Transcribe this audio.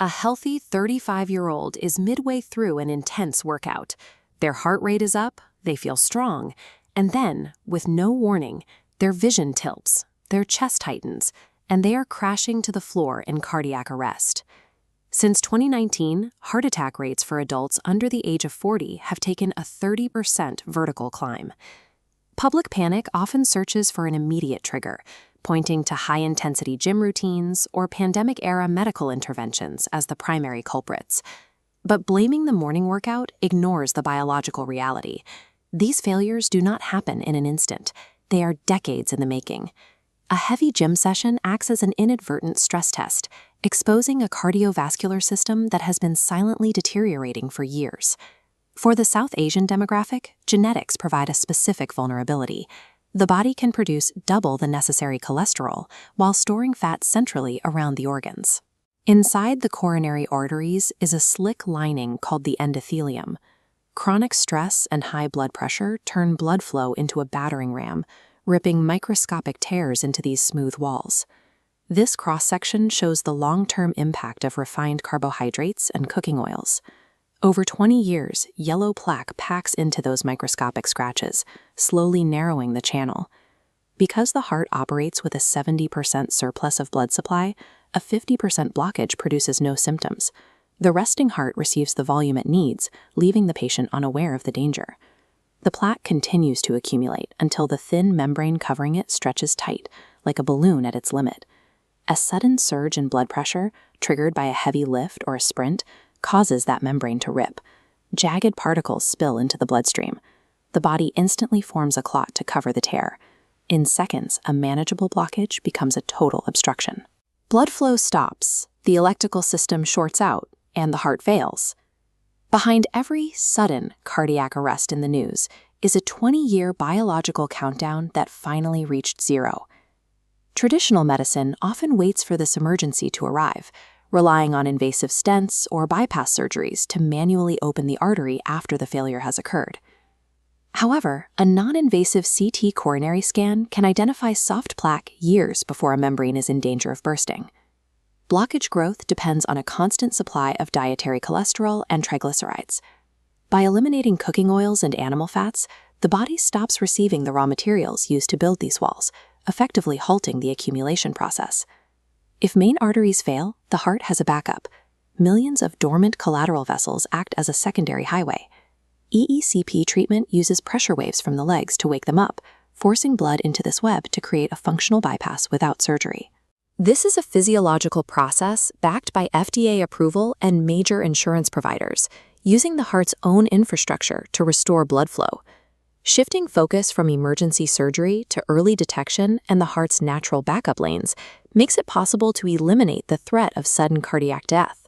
A healthy 35-year-old is midway through an intense workout. Their heart rate is up, they feel strong, and then, with no warning, their vision tilts, their chest tightens, and they are crashing to the floor in cardiac arrest. Since 2019, heart attack rates for adults under the age of 40 have taken a 30% vertical climb. Public panic often searches for an immediate trigger, pointing to high-intensity gym routines or pandemic-era medical interventions as the primary culprits. But blaming the morning workout ignores the biological reality. These failures do not happen in an instant. They are decades in the making. A heavy gym session acts as an inadvertent stress test, exposing a cardiovascular system that has been silently deteriorating for years. For the South Asian demographic, genetics provide a specific vulnerability. The body can produce double the necessary cholesterol while storing fat centrally around the organs. Inside the coronary arteries is a slick lining called the endothelium. Chronic stress and high blood pressure turn blood flow into a battering ram, ripping microscopic tears into these smooth walls. This cross-section shows the long-term impact of refined carbohydrates and cooking oils. Over 20 years, yellow plaque packs into those microscopic scratches, slowly narrowing the channel. Because the heart operates with a 70% surplus of blood supply, a 50% blockage produces no symptoms. The resting heart receives the volume it needs, leaving the patient unaware of the danger. The plaque continues to accumulate until the thin membrane covering it stretches tight, like a balloon at its limit. A sudden surge in blood pressure, triggered by a heavy lift or a sprint, causes that membrane to rip. Jagged particles spill into the bloodstream. The body instantly forms a clot to cover the tear. In seconds, a manageable blockage becomes a total obstruction. Blood flow stops, the electrical system shorts out, and the heart fails. Behind every sudden cardiac arrest in the news is a 20-year biological countdown that finally reached zero. Traditional medicine often waits for this emergency to arrive, relying on invasive stents or bypass surgeries to manually open the artery after the failure has occurred. However, a non-invasive CT coronary scan can identify soft plaque years before a membrane is in danger of bursting. Blockage growth depends on a constant supply of dietary cholesterol and triglycerides. By eliminating cooking oils and animal fats, the body stops receiving the raw materials used to build these walls, effectively halting the accumulation process. If main arteries fail, the heart has a backup. Millions of dormant collateral vessels act as a secondary highway. EICP treatment uses pressure waves from the legs to wake them up, forcing blood into this web to create a functional bypass without surgery. This is a physiological process backed by FDA approval and major insurance providers, using the heart's own infrastructure to restore blood flow. Shifting focus from emergency surgery to early detection and the heart's natural backup lanes makes it possible to eliminate the threat of sudden cardiac death.